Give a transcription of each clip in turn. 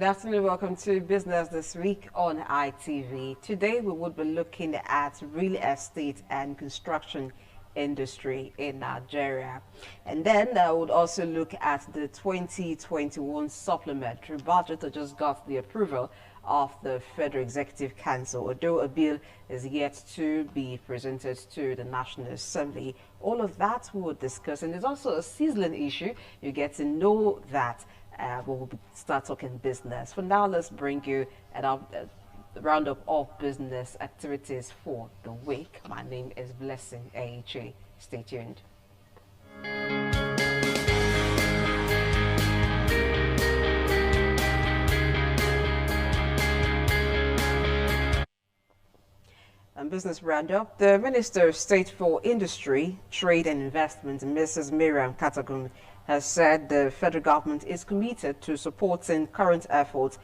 Good afternoon, welcome to Business This Week on ITV. Today we will be looking at real estate and construction industry in Nigeria. And then I would also look at the 2021 supplementary budget that just got the approval of the Federal Executive Council, although a bill is yet to be presented to the National Assembly. All of that we will discuss, and there's also a sizzling issue. You get to know that we'll start talking business. For now, let's bring you a roundup of business activities for the week. My name is Blessing AHA. Stay tuned. And business roundup. The Minister of State for Industry, Trade and Investment, Mrs. Miriam Katagum, has said the federal government is committed to supporting current efforts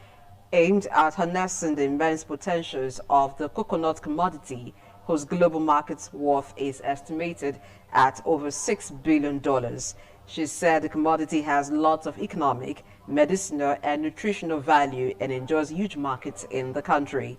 aimed at harnessing the immense potentials of the coconut commodity, whose global market worth is estimated at over $6 billion. She said the commodity has lots of economic, medicinal and nutritional value and enjoys huge markets in the country.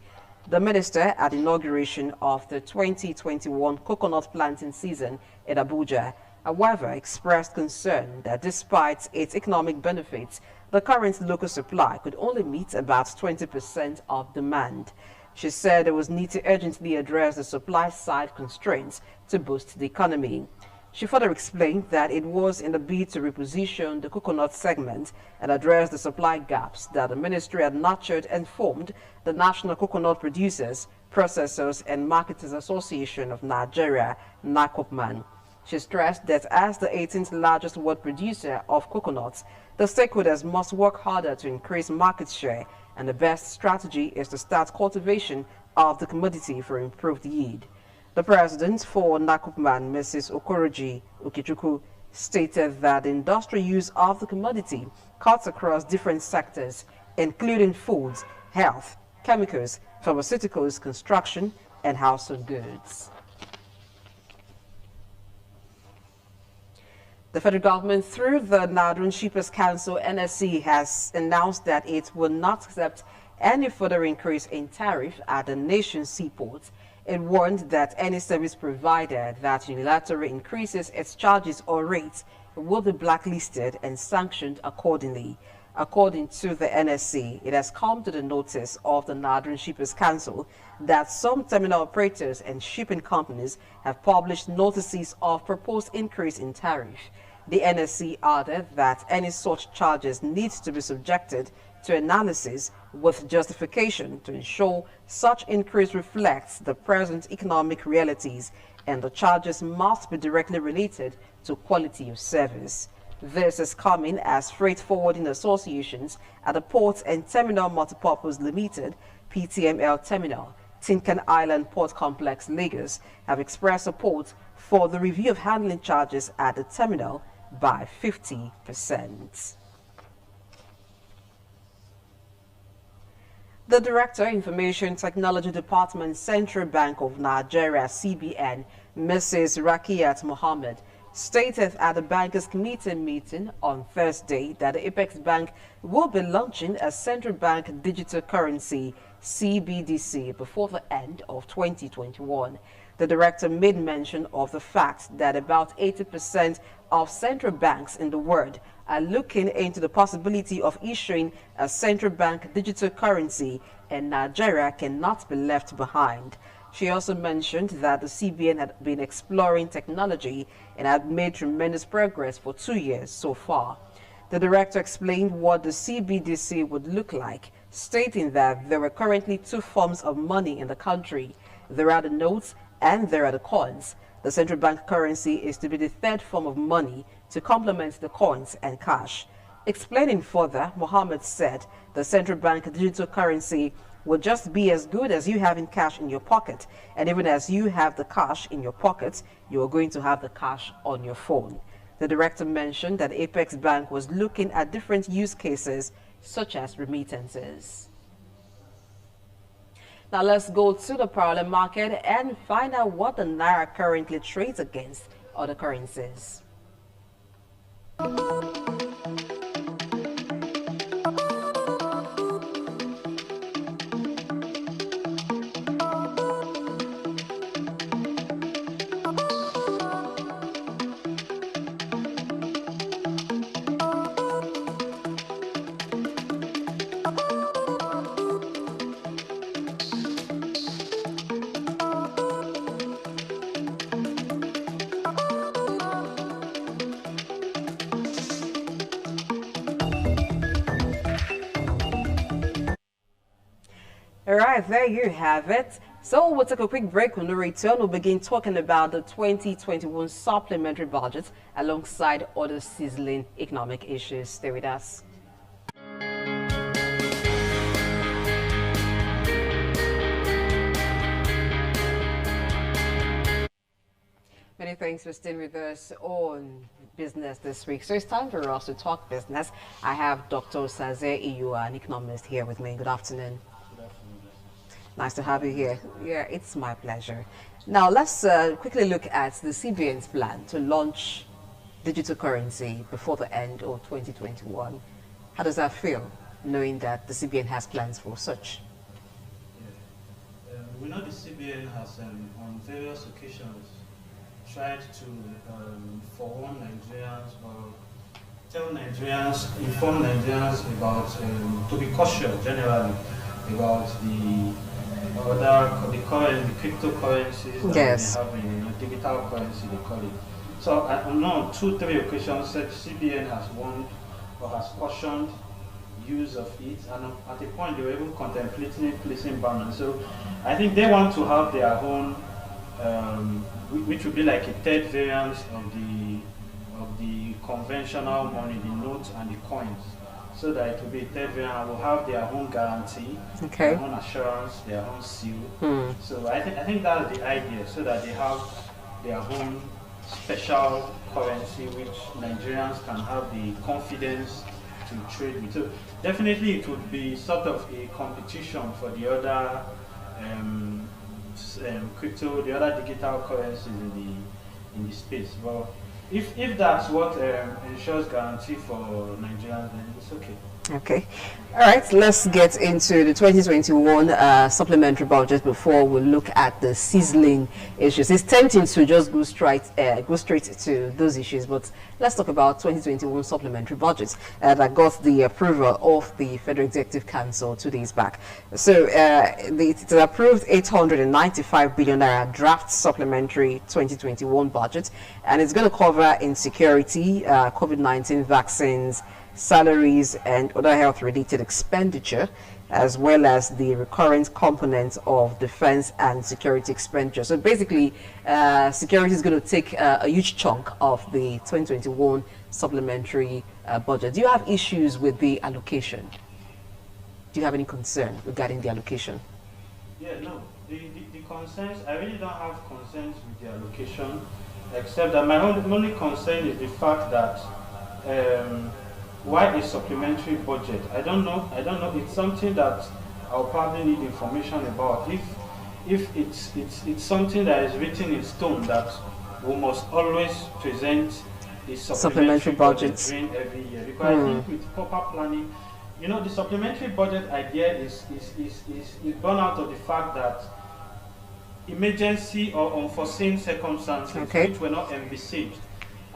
The minister, at the inauguration of the 2021 coconut planting season in Abuja, however, expressed concern that despite its economic benefits, the current local supply could only meet about 20% of demand. She said there was need to urgently address the supply side constraints to boost the economy. She further explained that it was in the bid to reposition the coconut segment and address the supply gaps that the ministry had nurtured and formed the National Coconut Producers, Processors and Marketers Association of Nigeria, NACOPMAN. She stressed that as the 18th largest world producer of coconuts, the stakeholders must work harder to increase market share, and the best strategy is to start cultivation of the commodity for improved yield. The president for NACOPMAN, Mrs. Okoroji Okechukwu, stated that the industrial use of the commodity cuts across different sectors, including foods, health, chemicals, pharmaceuticals, construction, and household goods. The federal government, through the Northern Shippers Council, NSC, has announced that it will not accept any further increase in tariff at the nation's seaports. It warned that any service provider that unilaterally increases its charges or rates will be blacklisted and sanctioned accordingly. According to the NSC, it has come to the notice of the Northern Shippers Council that some terminal operators and shipping companies have published notices of proposed increase in tariff. The NSC added that any such charges need to be subjected to analysis with justification to ensure such increase reflects the present economic realities, and the charges must be directly related to quality of service. This is coming as freight forwarding associations at the Port and Terminal Multipurpose Limited, PTML Terminal, Tinkan Island Port Complex, Lagos, have expressed support for the review of handling charges at the terminal by 50%. The Director, Information Technology Department, Central Bank of Nigeria, CBN, Mrs. Rakiat Mohammed, stated at the Bankers Committee meeting on Thursday that the Apex Bank will be launching a central bank digital currency, CBDC, before the end of 2021. The director made mention of the fact that about 80% of central banks in the world are looking into the possibility of issuing a central bank digital currency, and Nigeria cannot be left behind. She also mentioned that the CBN had been exploring technology and had made tremendous progress for 2 years so far. The director explained what the CBDC would look like, stating that there were currently two forms of money in the country. There are the notes and there are the coins. The central bank currency is to be the third form of money to complement the coins and cash. Explaining further, Mohammed said the central bank digital currency will just be as good as you having cash in your pocket, and even as you have the cash in your pocket, you are going to have the cash on your phone. The director mentioned that Apex Bank was looking at different use cases such as remittances. Now let's go to the parallel market and find out what the Naira currently trades against other currencies. All right, there you have it. So we'll take a quick break. When we return, we'll begin talking about the 2021 supplementary budget alongside other sizzling economic issues. Stay with us. Many thanks for staying with us on business this week. So it's time for us to talk business. I have Dr. Saze Iyua, an economist, here with me. Good afternoon. Good afternoon. Nice to have you here. Yeah, it's my pleasure. Now, let's quickly look at the CBN's plan to launch digital currency before the end of 2021. How does that feel, knowing that the CBN has plans for such? Yeah. We know the CBN has, on various occasions, tried to forewarn Nigerians or tell Nigerians, inform Nigerians about, to be cautious generally about the cryptocurrencies that Yes. they have in digital currency, they call it. So I know 2-3 occasions that CBN has warned or has cautioned use of it, and at a point they were even contemplating placing bans. So I think they want to have their own, which would be like a third variant of the conventional money, the notes and the coins, so that it will be a third variant, will have their own guarantee, Okay. their own assurance, their own seal. So I think that's the idea, so that they have their own special currency which Nigerians can have the confidence to trade with. So definitely it would be sort of a competition for the other crypto, the other digital currencies in the space. But if that's what ensures guarantee for Nigerians, then it's okay. Okay. All right, let's get into the 2021 supplementary budget before we look at the sizzling issues. It's tempting to just go straight to those issues, but let's talk about 2021 supplementary budget that got the approval of the Federal Executive Council 2 days back. So it approved 895 billion naira draft supplementary 2021 budget, and it's going to cover insecurity, COVID-19 vaccines, salaries and other health-related expenditure, as well as the recurrent components of defense and security expenditure. So basically, security is going to take a huge chunk of the 2021 supplementary budget. Do you have issues with the allocation? Do you have any concern regarding the allocation? Yeah, no. The concerns, I really don't have concerns with the allocation, except that my only concern is the fact that why a supplementary budget? I don't know. It's something that I'll probably need information about. If it's something that is written in stone that we must always present a supplementary budget during every year, because I think with proper planning, the supplementary budget idea is born out of the fact that emergency or unforeseen circumstances which were not envisaged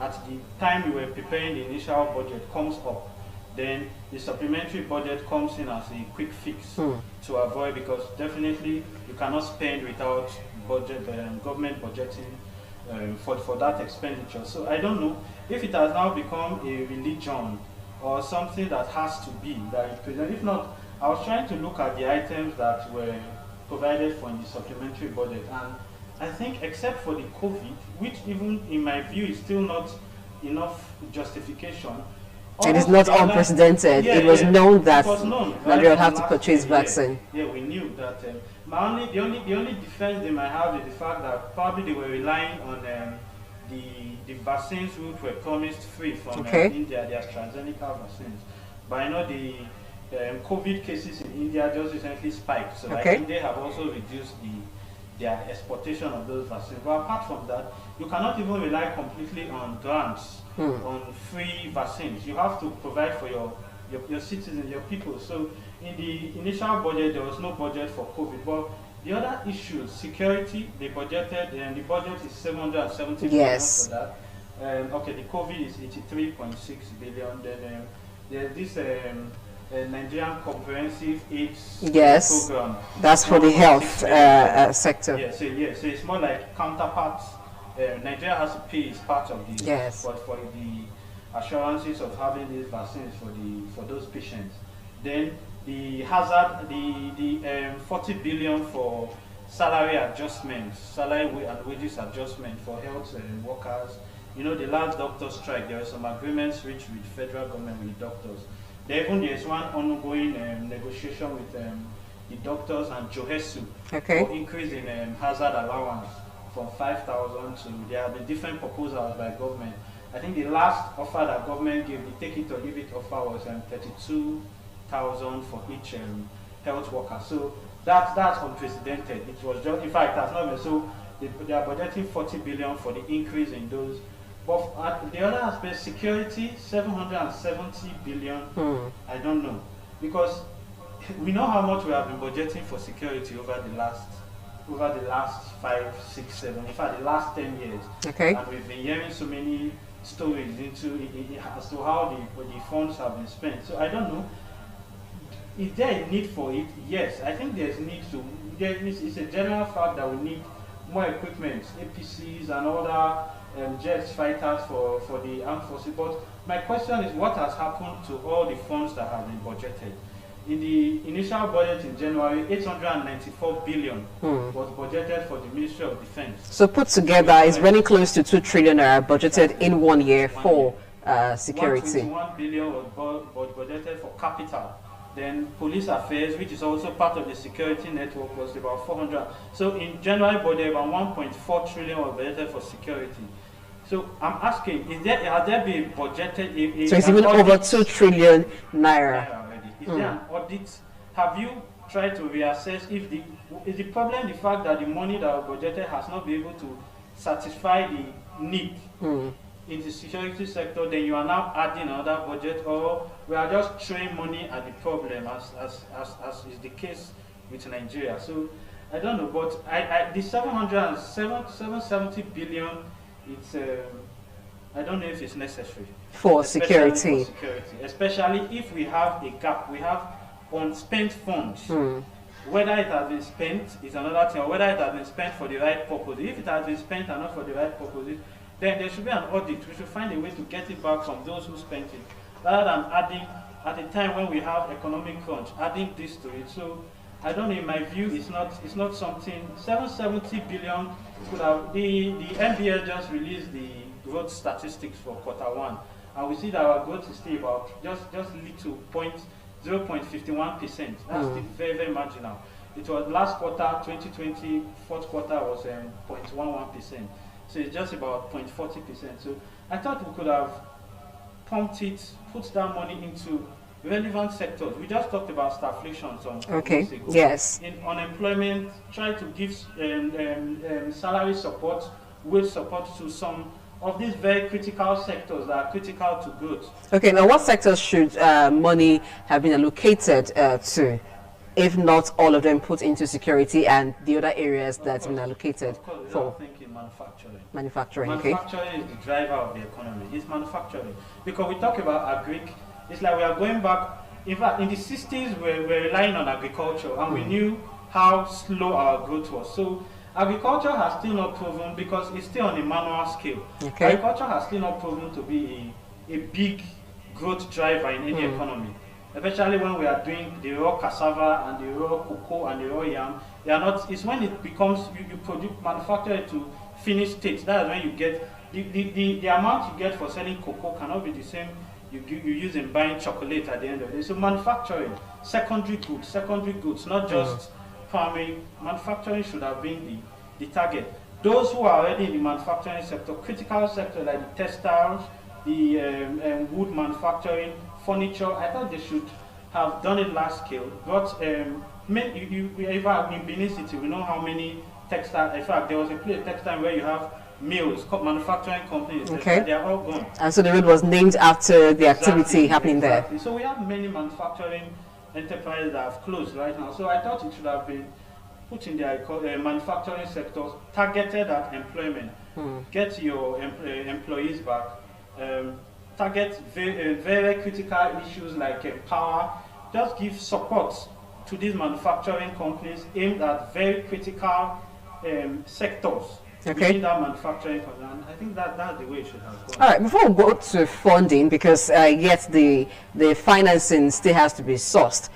at the time we were preparing the initial budget comes up, then the supplementary budget comes in as a quick fix to avoid, because definitely you cannot spend without government budgeting for that expenditure. So I don't know if it has now become a religion or something that has to be that is present. If not, I was trying to look at the items that were provided for in the supplementary budget, and I think except for the COVID, which even in my view is still not enough justification. It is not unprecedented. It was known that Nigeria would have to purchase vaccine. Yeah, we knew that. The only defense they might have is the fact that probably they were relying on the vaccines which were promised free from India, their AstraZeneca vaccines. But I know the COVID cases in India just recently spiked, so I think they have also reduced their exportation of those vaccines. But apart from that, you cannot even rely completely on grants, on free vaccines. You have to provide for your citizens, your people. So in the initial budget, there was no budget for COVID. But the other issues, security, they budgeted, and the budget is 770 billion for that. The COVID is 83.6 billion. Then there's this Nigerian Comprehensive AIDS program. That's for the health sector. So it's more like counterparts. Nigeria has to pay its part of this, but for the assurances of having these vaccines for those patients. Then the hazard, the 40 billion for salary adjustments, salary and wages adjustment for health workers. You know, the last doctor strike, there were some agreements reached with federal government with doctors. There's one ongoing negotiation with the doctors and Johesu for increase in hazard allowance from 5,000 to, there have been different proposals by government. I think the last offer that government gave, the take it or leave it offer, was 32,000 for each health worker. So that's unprecedented. It was just, in fact, that's not so they are budgeting 40 billion for the increase in those. But at the other aspect, security, 770 billion. I don't know, because we know how much we have been budgeting for security over the last 5, 6, 7, in fact, the last 10 years. And we've been hearing so many stories as to how the funds have been spent. So I don't know. Is there a need for it? Yes, I think there's need to. It's a general fact that we need more equipment, APCs and other jets, fighters for the armed forces. But my question is, what has happened to all the funds that have been budgeted? In the initial budget in January, 894 billion was budgeted for the Ministry of Defense. So put together, it's running close to 2 trillion budgeted in 1 year for security. 1 billion was budgeted for capital. Then police affairs, which is also part of the security network, was about 400. So in January budget, about 1.4 trillion was budgeted for security. So I'm asking, has there been budgeted? So it's even over 2 trillion naira. Is there an audit? Have you tried to reassess if is the problem the fact that the money that was budgeted has not been able to satisfy the need in the security sector? Then you are now adding another budget, or we are just throwing money at the problem, as is the case with Nigeria. So I don't know, but the 770 billion, it's I don't know if it's necessary for security. Especially if we have a gap, we have unspent funds. Whether it has been spent is another thing, or whether it has been spent for the right purpose. If it has been spent and not for the right purpose, then there should be an audit. We should find a way to get it back from those who spent it, rather than adding, at a time when we have economic crunch, adding this to it. So I don't know, in my view, it's not something. 770 billion could have, the NBS just released the growth statistics for Q1, and we see that our growth is still about just little 0.51%. That's still very, very marginal. It was last quarter, 2020, fourth quarter was 0.11%. So it's just about 0.40%. So I thought we could have pumped it, put that money into relevant sectors. We just talked about stagflation some weeks ago. Yes. In unemployment, try to give salary support, wage support to some of these very critical sectors that are critical to growth. Okay, now what sectors should money have been allocated to, if not all of them put into security and the other areas that's been allocated for? I think in manufacturing. Manufacturing is the driver of the economy. It's manufacturing. Because we talk about agric, it's like we are going back. In fact, in the 60s, we're relying on agriculture, and we knew how slow our growth was. So agriculture has still not proven, because it's still on a manual scale. Agriculture has still not proven to be a big growth driver in any economy. Especially when we are doing the raw cassava and the raw cocoa and the raw yam. They are not, it's when it becomes, you produce, manufacture it to finished state. That's when you get, the amount you get for selling cocoa cannot be the same you use in buying chocolate at the end of the day. So manufacturing, secondary goods, not just farming. Manufacturing should have been the target. Those who are already in the manufacturing sector, critical sector like the textiles, the wood manufacturing, furniture, I thought they should have done it large scale. But in Benin City, we know how many textile. In fact, there was a place textile where you have mills, manufacturing companies. They are all gone. And so the road was named after the activity happening there. So we have many manufacturing enterprises that have closed right now. So I thought it should have been put in the manufacturing sectors, targeted at employment. Get your employees back. Target very critical issues like power. Just give support to these manufacturing companies aimed at very critical sectors. within that manufacturing company. And I think that's the way it should have gone. All right, before we go to funding, because yet the financing still has to be sourced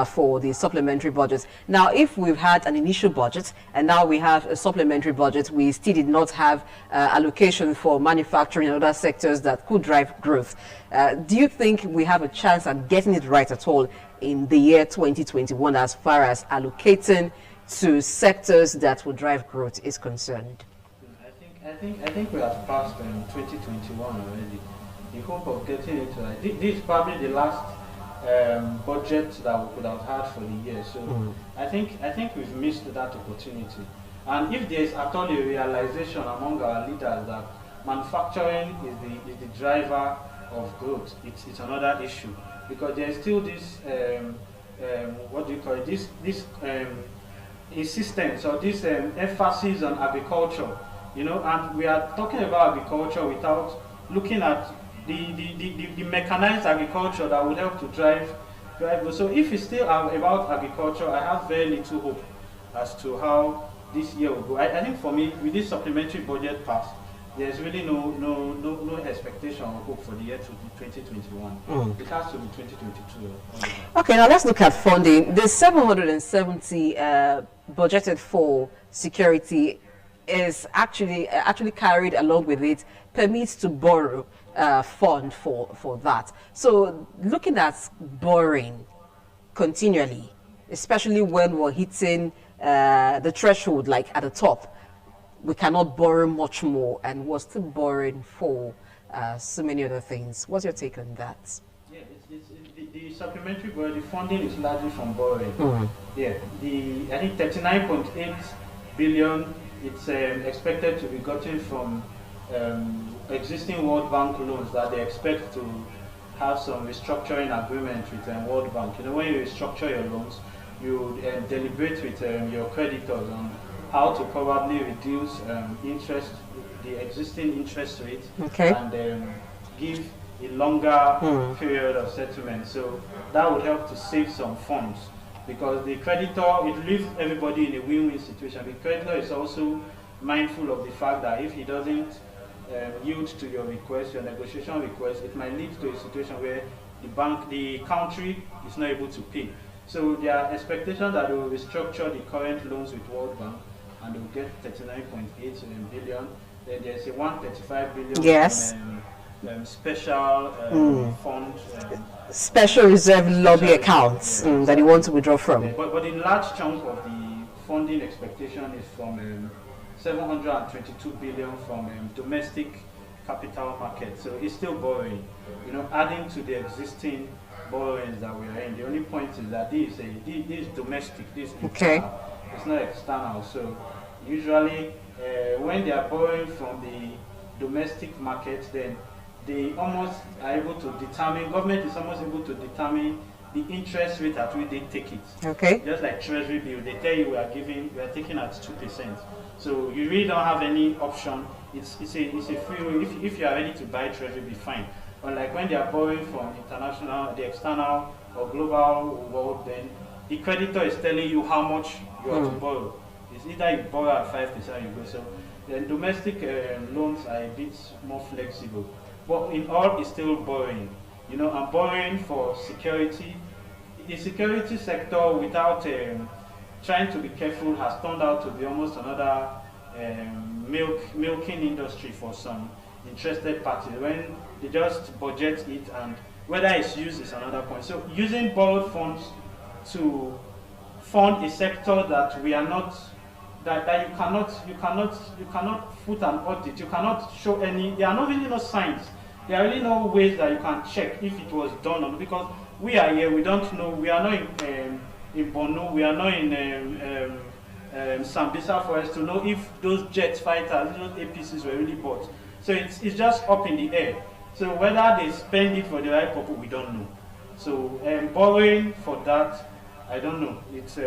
for the supplementary budget. Now, if we've had an initial budget and now we have a supplementary budget, we still did not have allocation for manufacturing and other sectors that could drive growth. Do you think we have a chance at getting it right at all in the year 2021 as far as allocating to sectors that will drive growth is concerned? I think we have passed 2021 already. The hope of getting it right. This is probably the last budget that we could have had for the year. So I think we've missed that opportunity. And if there is at all a realization among our leaders that manufacturing is the driver of growth, it's another issue, because there is still this what do you call it? This insistence or this emphasis on agriculture. You know, and we are talking about agriculture without looking at the mechanized agriculture that would help to drive. So if it's still about agriculture, I have very little hope as to how this year will go. I think for me, with this supplementary budget passed, there's really no expectation or hope for the year 2021. It has to be 2022. Okay, now let's look at funding. The 770 budgeted for security is actually carried along with it permits to borrow fund for that. So looking at borrowing continually, especially when we're hitting the threshold, like at the top, we cannot borrow much more, and we're still borrowing for so many other things. What's your take on that? Yeah, the supplementary borrowing, the funding is largely from borrowing. Yeah, I think 39.8 billion. It's expected to be gotten from existing World Bank loans that they expect to have some restructuring agreement with World Bank. You know, when you restructure your loans, you deliberate with your creditors on how to probably reduce interest, the existing interest rate, and give a longer period of settlement. So that would help to save some funds. Because the creditor, it leaves everybody in a win-win situation. The creditor is also mindful of the fact that if he doesn't yield to your request, your negotiation request, it might lead to a situation where the country is not able to pay. So there are expectations that they will restructure the current loans with World Bank and they will get 39.8 billion. Then there's a 135 billion. Yes. Special fund, special reserve lobby accounts that you want to withdraw from. But the large chunk of the funding expectation is from 722 billion from domestic capital market. So it's still borrowing, you know, adding to the existing borrowings that we are in. The only point is that this is domestic, this is internal. It's not external. So usually when they are borrowing from the domestic market, then they almost are able to determine, government is almost able to determine the interest rate at which they take it. Just like treasury bill, they tell you we are taking at 2%. So you really don't have any option. It's a free way. If you are ready to buy treasury bill, fine. Unlike when they are borrowing from international, the external or global world, then the creditor is telling you how much you are to borrow. It's either you borrow at 5%, you go. So then domestic loans are a bit more flexible. But in all, it's still borrowing. You know, and borrowing for security. The security sector, without trying to be careful, has turned out to be almost another milking industry for some interested parties. When they just budget it, and whether it's used is another point. So using borrowed funds to fund a sector that we are not, that you cannot put an audit, you cannot show any, there are not really no signs, there are really no ways that you can check if it was done on, because we are here, we don't know, we are not in Borno, we are not in Sambisa Forest to know if those jet fighters, those APCs were really bought. So it's just up in the air. So whether they spend it for the right purpose, we don't know. So borrowing for that, I don't know. It's I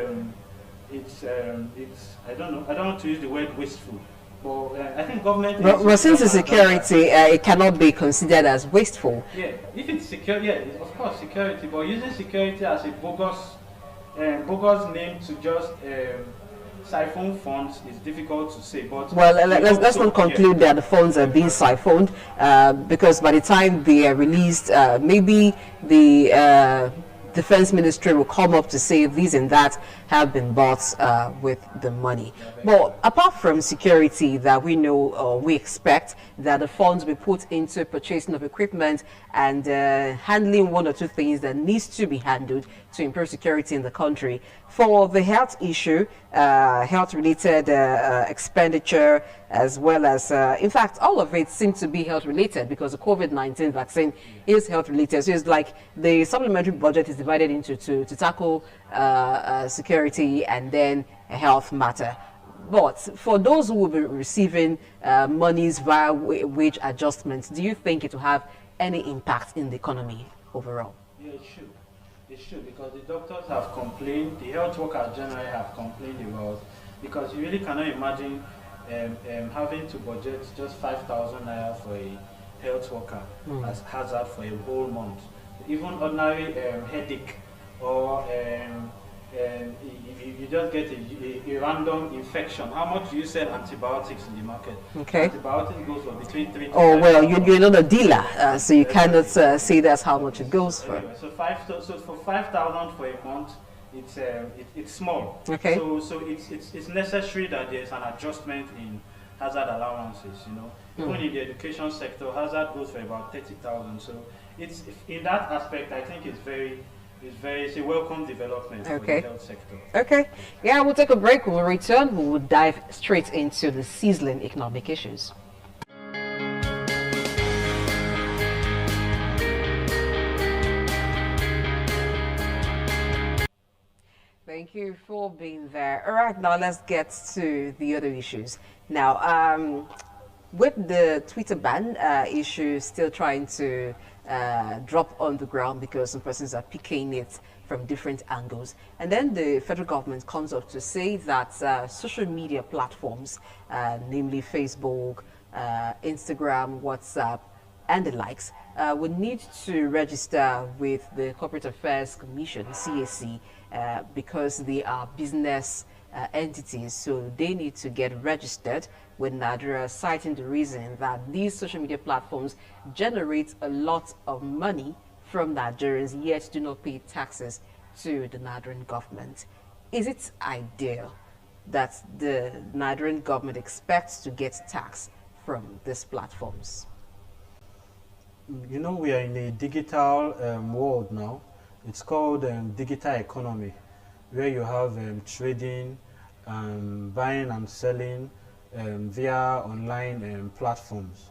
don't know. I don't want to use the word wasteful, but I think government. Well, since it's security, it cannot be considered as wasteful. Yeah, if it's secure, yeah, of course security. But using security as a bogus name to just siphon funds is difficult to say, but well, let's not conclude that the funds are being siphoned, because by the time they are released, maybe the defense ministry will come up to say these and that have been bought with the money. But apart from security that we know or we expect that the funds will be put into purchasing of equipment and handling one or two things that needs to be handled to improve security in the country. For the health issue, health-related expenditure, as well as, in fact, all of it seems to be health-related because the COVID-19 vaccine is health-related. So it's like the supplementary budget is divided into two to tackle security and then a health matter. But for those who will be receiving monies via wage adjustments, do you think it will have any impact in the economy overall? Yeah, it should. It should, because the doctors have complained, the health workers generally have complained about, because you really cannot imagine having to budget just 5,000 naira for a health worker as hazard for a whole month. Even ordinary headache, or you just get a random infection. How much do you sell antibiotics in the market? Okay. Antibiotics goes for between 3 to 5. Oh, well, you're not a dealer, so you cannot say that's how much it goes for. Anyway, so for 5,000 for a month, it's small. Okay. So it's necessary that there's an adjustment in hazard allowances. Even in the education sector, hazard goes for about 30,000. So it's in that aspect, I think it's a welcome development for the health sector. Okay. Yeah, we'll take a break. When we return, we will dive straight into the sizzling economic issues. Thank you for being there. All right, now let's get to the other issues. Now, with the Twitter ban issue still trying to drop on the ground because some persons are picking it from different angles. And then the federal government comes up to say that social media platforms, namely Facebook, Instagram, WhatsApp, and the likes, would need to register with the Corporate Affairs Commission, CAC, because they are business entities, so they need to get registered with Nigeria, citing the reason that these social media platforms generate a lot of money from Nigerians, yet do not pay taxes to the Nigerian government. Is it ideal that the Nigerian government expects to get tax from these platforms? We are in a digital world now. It's called digital economy, where you have trading, buying and selling via online platforms.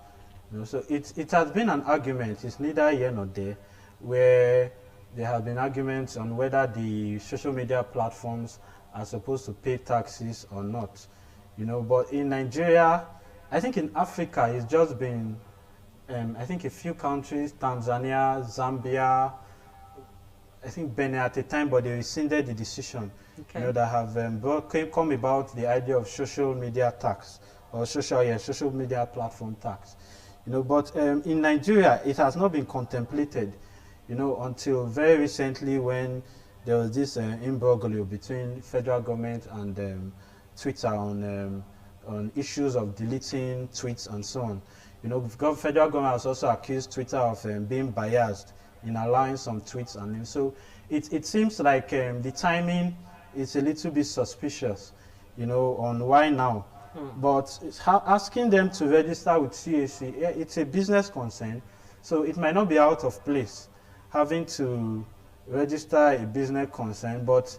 So it has been an argument. It's neither here nor there, where there have been arguments on whether the social media platforms are supposed to pay taxes or not. But in Nigeria, I think in Africa, it's just been I think a few countries, Tanzania, Zambia, I think Benin at the time, but they rescinded the decision. Okay. That have come about the idea of social media tax, or social media platform tax. But in Nigeria, it has not been contemplated, until very recently, when there was this imbroglio between federal government and Twitter on issues of deleting tweets and so on. Federal government has also accused Twitter of being biased in allowing some tweets, and so it seems like the timing is a little bit suspicious, on why now. But asking them to register with CAC, it's a business concern, so it might not be out of place having to register a business concern. But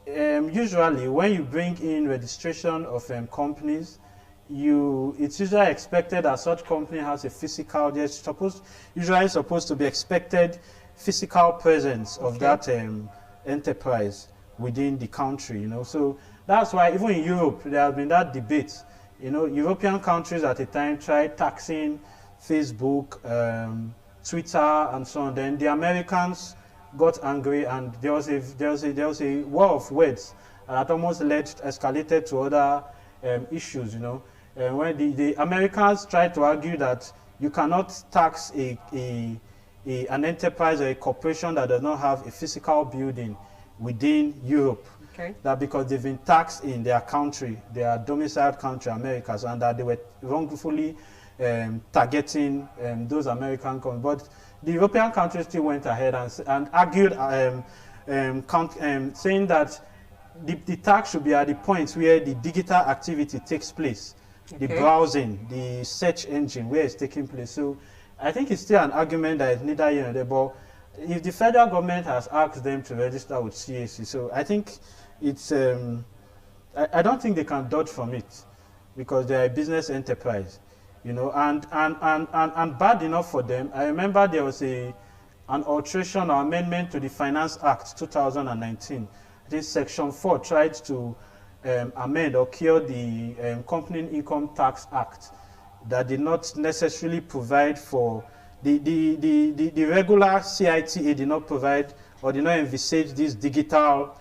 usually, when you bring in registration of companies, it's usually expected that such company has a physical. There's usually supposed to be expected physical presence of that enterprise within the country. So that's why even in Europe there has been that debate. European countries at the time tried taxing Facebook, Twitter, and so on. Then the Americans got angry, and there was a war of words that almost escalated to other issues. When the Americans tried to argue that you cannot tax an enterprise or a corporation that does not have a physical building within Europe. that because they've been taxed in their country, their domiciled country, Americas, and that they were wrongfully targeting those American companies. But the European countries still went ahead and argued, saying that the tax should be at the point where the digital activity takes place, the browsing, the search engine, where it's taking place. So I think it's still an argument that is neither here nor there. But if the federal government has asked them to register with CAC, so I think it's, I don't think they can dodge from it, because they're a business enterprise, you know, and bad enough for them. I remember there was an alteration or amendment to the Finance Act 2019. I think Section 4 tried to amend or cure the Company Income Tax Act that did not necessarily provide for the regular CITA did not provide or did not envisage this digital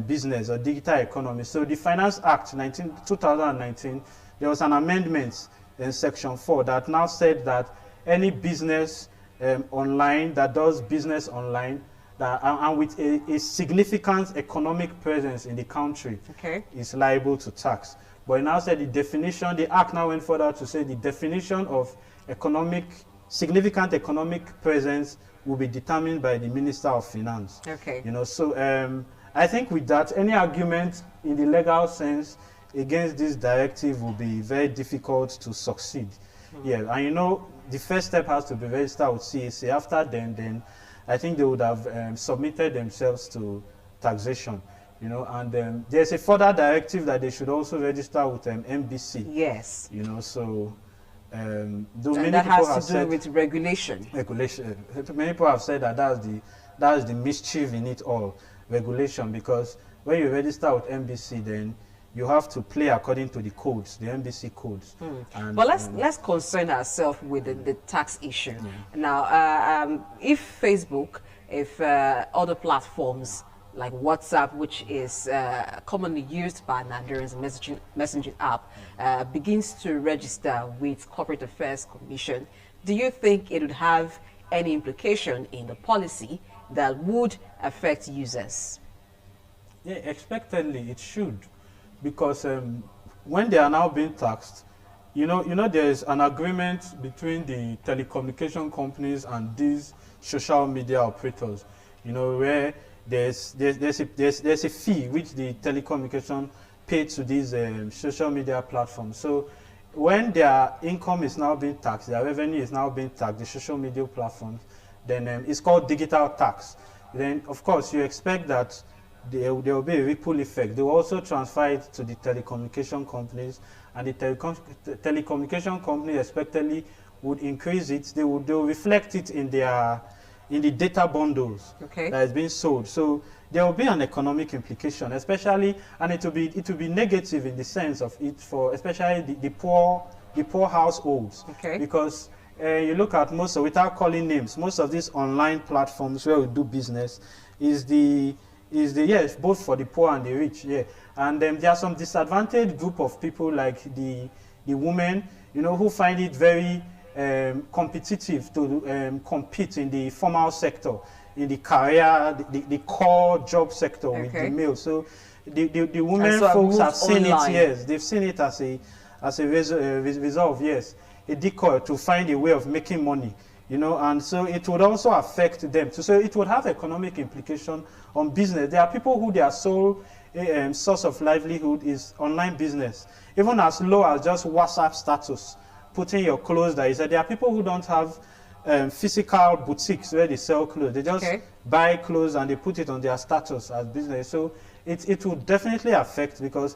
business or digital economy. So the Finance Act 2019, there was an amendment in Section 4 that now said that any business online that does business online and with a significant economic presence in the country is liable to tax. But it now said the definition, the Act now went further to say the definition of significant economic presence will be determined by the Minister of Finance. You know, so I think with that, any argument in the legal sense against this directive will be very difficult to succeed. Yeah, and you know, the first step has to be registered with CAC. After then I think they would have submitted themselves to taxation. You know, and there's a further directive that they should also register with MBC. Yes. You know, so though many that people has to do with regulation. Many people have said that that's the mischief in it all, regulation, because when you register with MBC, then you have to play according to the codes, the MBC codes. And, but let's concern ourselves with the tax issue. Now, if Facebook, if other platforms like WhatsApp, which is commonly used by Nigerians, messaging app, begins to register with Corporate Affairs Commission, do you think it would have any implication in the policy that would affect users? Yeah, expectedly it should, because when they are now being taxed, you know, there is an agreement between the telecommunication companies and these social media operators, you know, where there's a fee which the telecommunication paid to these social media platforms. So when their income is now being taxed, their revenue is now being taxed, the social media platforms, then it's called digital tax. Then of course you expect that there will be a ripple effect. They will also transfer it to the telecommunication companies, and the telecommunication companies expectedly would increase it. They will reflect it in the data bundles that is being sold. So there will be an economic implication, especially, and it will be negative in the sense of it for especially the poor households, because you look at without calling names, most of these online platforms where we do business is yes, both for the poor and the rich, and there are some disadvantaged group of people like the women, you know, who find it very competitive to compete in the formal sector, in the career, the core job sector with the male. So the women folks have seen it, yes, they've seen it as a resolve, yes, a decoy to find a way of making money, you know, and so it would also affect them. So it would have economic implication on business. There are people who their sole source of livelihood is online business, even as low as just WhatsApp status, putting your clothes there. There are people who don't have physical boutiques where they sell clothes. They just buy clothes and they put it on their status as business. So it will definitely affect, because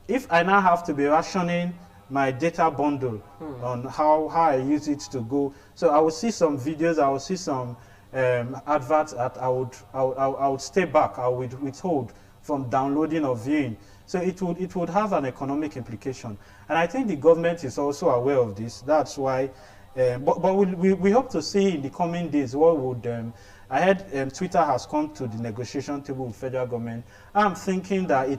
if I now have to be rationing my data bundle on how I use it to go, so I will see some videos, I will see some adverts that I would stay back, I would withhold from downloading or viewing. So it would have an economic implication, and I think the government is also aware of this. That's why, but we hope to see in the coming days what would. I heard Twitter has come to the negotiation table with federal government. I'm thinking that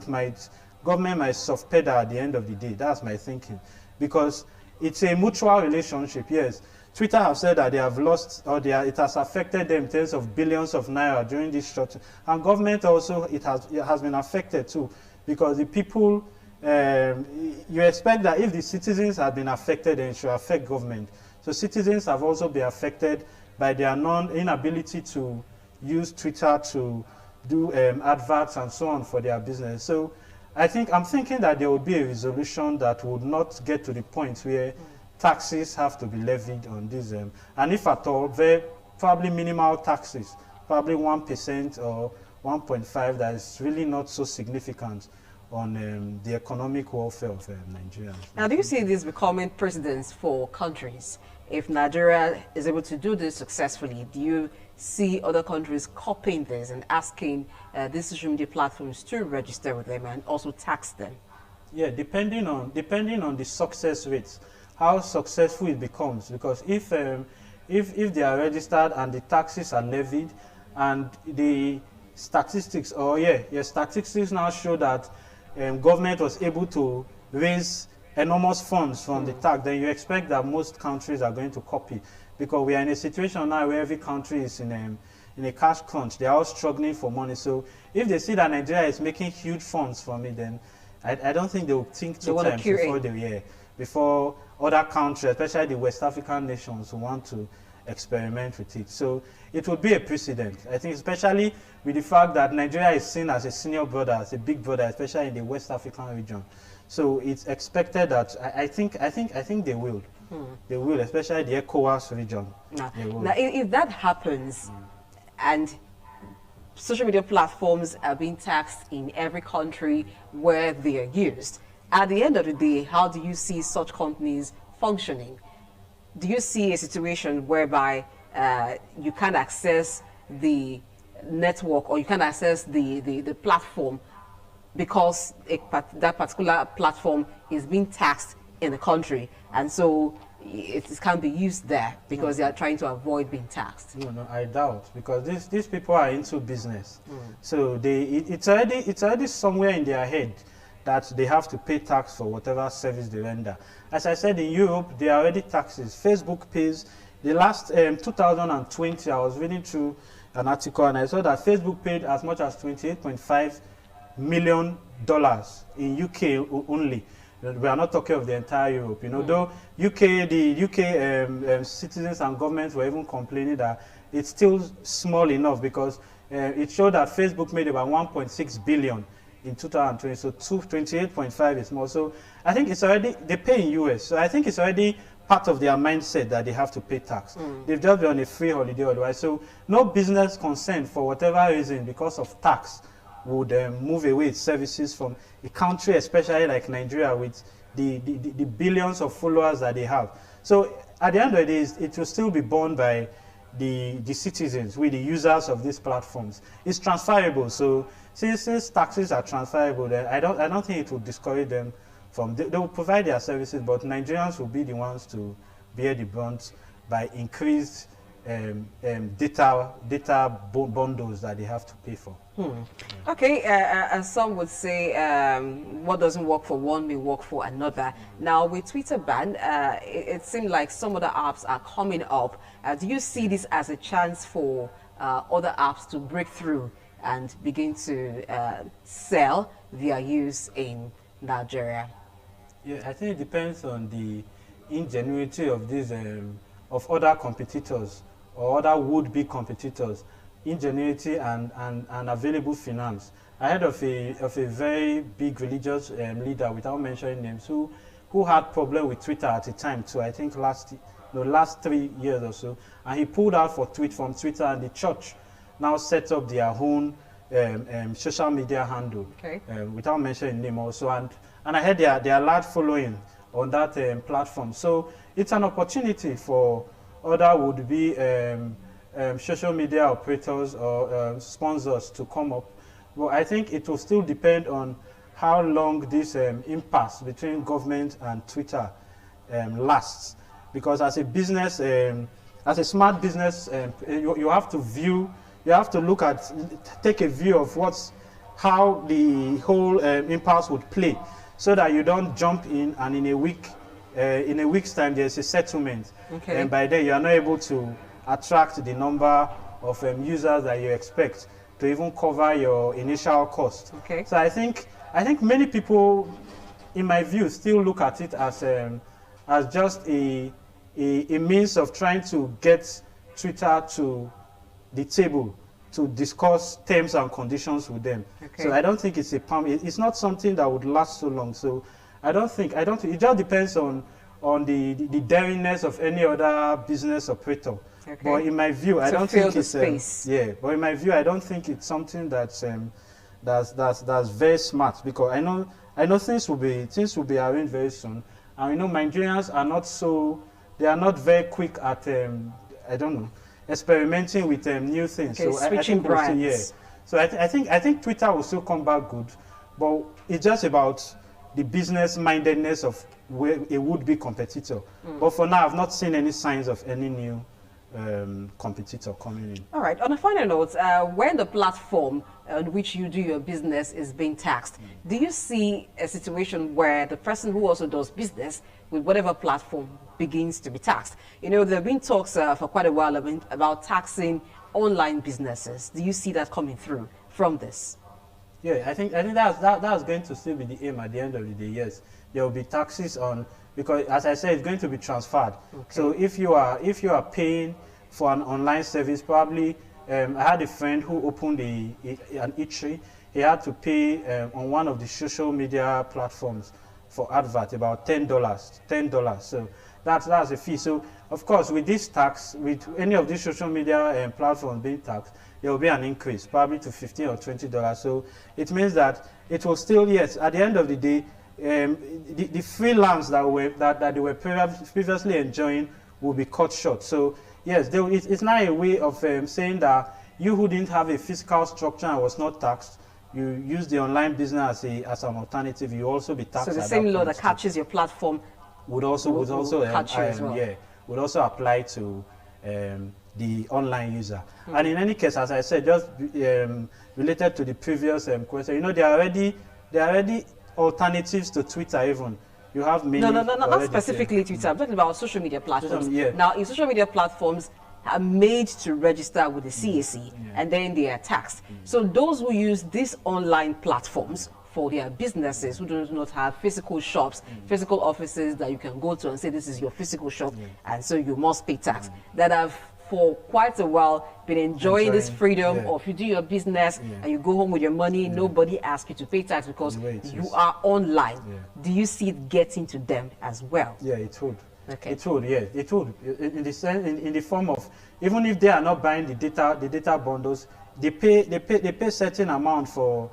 government might soft pedal at the end of the day. That's my thinking, because it's a mutual relationship. Yes, Twitter have said that they have lost, or it has affected them in terms of billions of naira during this short. And government also, it has been affected too, because the people, you expect that if the citizens have been affected, then it should affect government. So citizens have also been affected by their inability to use Twitter to do adverts and so on for their business. So I'm thinking that there will be a resolution that would not get to the point where taxes have to be levied on this, and if at all, very probably minimal taxes, probably 1% or 1.5. That is really not so significant on the economic welfare of Nigerians. Now, do you see this becoming precedents for countries? If Nigeria is able to do this successfully, do you see other countries copying this and asking these social media platforms to register with them and also tax them? Yeah, depending on the success rates, how successful it becomes. Because if they are registered and the taxes are levied, and the statistics, statistics now show that government was able to raise enormous funds from the tax, then you expect that most countries are going to copy, because we are in a situation now where every country is in a cash crunch. They are all struggling for money. So if they see that Nigeria is making huge funds from it, then I don't think they will think two times before other countries, especially the West African nations, who want to experiment with it. So it would be a precedent, I think, especially with the fact that Nigeria is seen as a senior brother, as a big brother, especially in the West African region. So it's expected that I think they will. They will, especially the ECOWAS region. Now if that happens, and social media platforms are being taxed in every country where they are used, at the end of the day, how do you see such companies functioning? Do you see a situation whereby you can't access the network, or you can't access the platform because that particular platform is being taxed in the country, and so it can't be used there because they are trying to avoid being taxed? No, I doubt, because these people are into business. So it's already somewhere in their head that they have to pay tax for whatever service they render. As I said, in Europe, there are already taxes. Facebook pays. The last 2020, I was reading through an article and I saw that Facebook paid as much as $28.5 million in UK only. We are not talking of the entire Europe. Though the UK citizens and governments were even complaining that it's still small enough, because it showed that Facebook made about 1.6 billion in 2020, so 28.5 is more. So I think it's already, they pay in US, so I think it's already part of their mindset that they have to pay tax. They've just been on a free holiday otherwise. So no business concern, for whatever reason, because of tax, would move away its services from a country, especially like Nigeria, with the billions of followers that they have. So at the end of the day, it will still be borne by the citizens, with the users of these platforms. It's transferable. So since taxes are transferable, then I don't think it will discourage them from. They will provide their services, but Nigerians will be the ones to bear the brunt by increased data bundles that they have to pay for. Okay, as some would say, what doesn't work for one may work for another. Now, with Twitter ban, it seemed like some other apps are coming up. Do you see this as a chance for other apps to break through and begin to sell their use in Nigeria? Yeah, I think it depends on the ingenuity of these of other competitors or other would-be competitors, ingenuity and available finance. I heard of a very big religious leader, without mentioning names, who had problem with Twitter at the time too. I think last 3 years or so, and he pulled out from Twitter, and the church now set up their own social media handle, without mentioning name also. And I heard their large following on that platform. So it's an opportunity for other would-be social media operators or sponsors to come up. Well, I think it will still depend on how long this impasse between government and Twitter lasts. Because as a business, as a smart business, you have to take a view of how the whole impasse would play, so that you don't jump in and in a week in a week's time there's a settlement, okay. and by then you are not able to attract the number of users that you expect to even cover your initial cost. Okay. So I think many people, in my view, still look at it as just a means of trying to get Twitter to the table to discuss terms and conditions with them. Okay. So I don't think it's it's not something that would last so long. So I don't think it just depends on the daringness of any other business operator. Okay. But in my view, I don't think it's but in my view, I don't think it's something that's very smart, because I know things will be arranged very soon, and Nigerians are not very quick at I don't know, experimenting with new things. Okay, so switching brands. So I think Twitter will still come back good, but it's just about the business mindedness of where a would-be competitor. But for now, I've not seen any signs of any new competitor coming in. All right. On a final note, when the platform on which you do your business is being taxed, do you see a situation where the person who also does business with whatever platform begins to be taxed? There have been talks for quite a while about taxing online businesses. Do you see that coming through from this? Yeah, I think that's going to still be the aim at the end of the day. Yes, there will be taxes on, because as I said, it's going to be transferred. Okay. So if you are paying for an online service, probably I had a friend who opened an eatery. He had to pay on one of the social media platforms for advert about $10. So that's a fee. So of course, with this tax, with any of these social media platforms being taxed, there will be an increase, probably to $15 or $20. So it means that it will still, yes, at the end of the day, the freelance that they were previously enjoying will be cut short. So yes, it's now a way of saying that you who didn't have a fiscal structure and was not taxed, you use the online business as an alternative, you also be taxed. So the same law that catches your platform would also catch you as well. Yeah, would also apply to the online user. And in any case, as I said, just related to the previous question, there are already alternatives to Twitter. Even you have many. No, not specifically Twitter. I'm talking about social media platforms. Now, in social media platforms are made to register with the CAC, and then they are taxed. So those who use these online platforms for their businesses, who do not have physical shops, physical offices that you can go to and say this is your physical shop, and so you must pay tax, that have for quite a while been enjoying this freedom of you do your business and you go home with your money, nobody asks you to pay tax because you are online. Do you see it getting to them as well? Yeah, it would. Okay. It would, yeah, it would. In the form of, even if they are not buying the data bundles, they pay certain amount for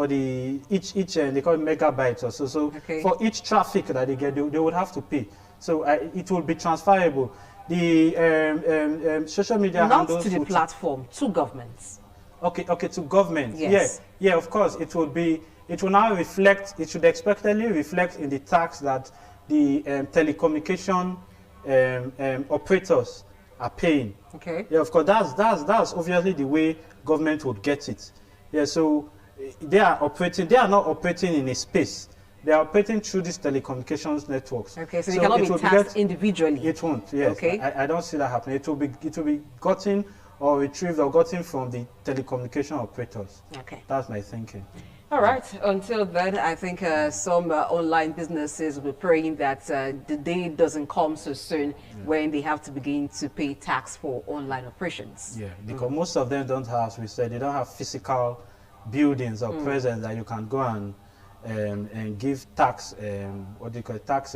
the each they call it megabytes or so. So for each traffic that they get, they would have to pay. So it will be transferable. The social media not to the platform, to governments. Okay, to government. Yes. Yeah, of course. It will now reflect. It should expectedly reflect in the tax that the telecommunication operators are paying. Okay. Yeah, of course. That's obviously the way government would get it. Yeah. So they are operating. They are not operating in a space. They are operating through these telecommunications networks. Okay, so it cannot be taxed individually. It won't. Yes. Okay. I don't see that happening. It will be gotten or retrieved or gotten from the telecommunication operators. Okay. That's my thinking. All right. Until then, I think some online businesses will be praying that the day doesn't come so soon when they have to begin to pay tax for online operations. Yeah, because most of them don't have, as we said, they don't have physical buildings or presence that you can go and give tax, what do you call it, tax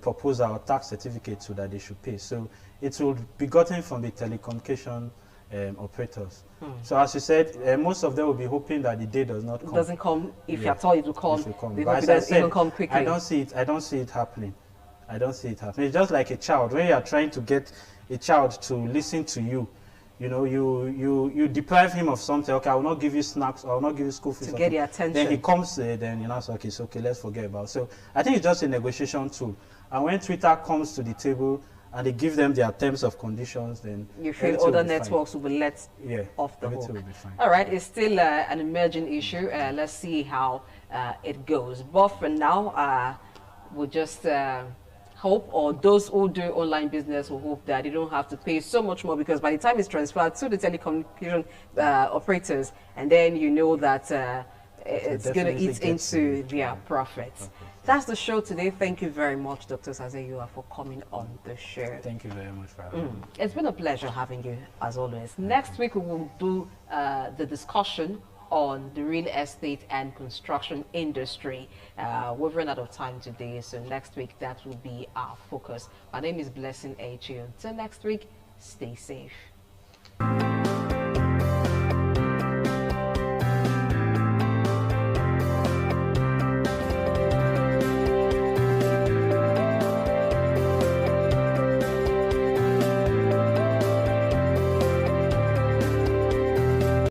proposal or tax certificate to that they should pay. So it will be gotten from the telecommunication operators. So as you said, most of them will be hoping that the day does not come. It doesn't come. If you thought it will come, they hope it doesn't even come quickly. I don't see it happening. It's just like a child. When you are trying to get a child to listen to you, you deprive him of something. Okay, I will not give you snacks, or I will not give you school fees. To get your attention. Then he comes, then say, okay, it's okay, let's forget about it. So I think it's just a negotiation tool. And when Twitter comes to the table and they give them their terms of conditions, then you feel other networks will be let off the hook. Will be fine. All right, it's still an emerging issue. Let's see how it goes. But for now, we'll just hope, or those who do online business will hope that they don't have to pay so much more, because by the time it's transferred to the telecommunication operators, and then you know that it's going to eat into their profits. Okay. That's the show today. Thank you very much, Dr. Sazeyua, for coming on the show. Thank you very much for having me. It's been a pleasure having you, as always. Next week, we will do the discussion on the real estate and construction industry. We've run out of time today, so next week, that will be our focus. My name is Blessing H. Until next week, stay safe.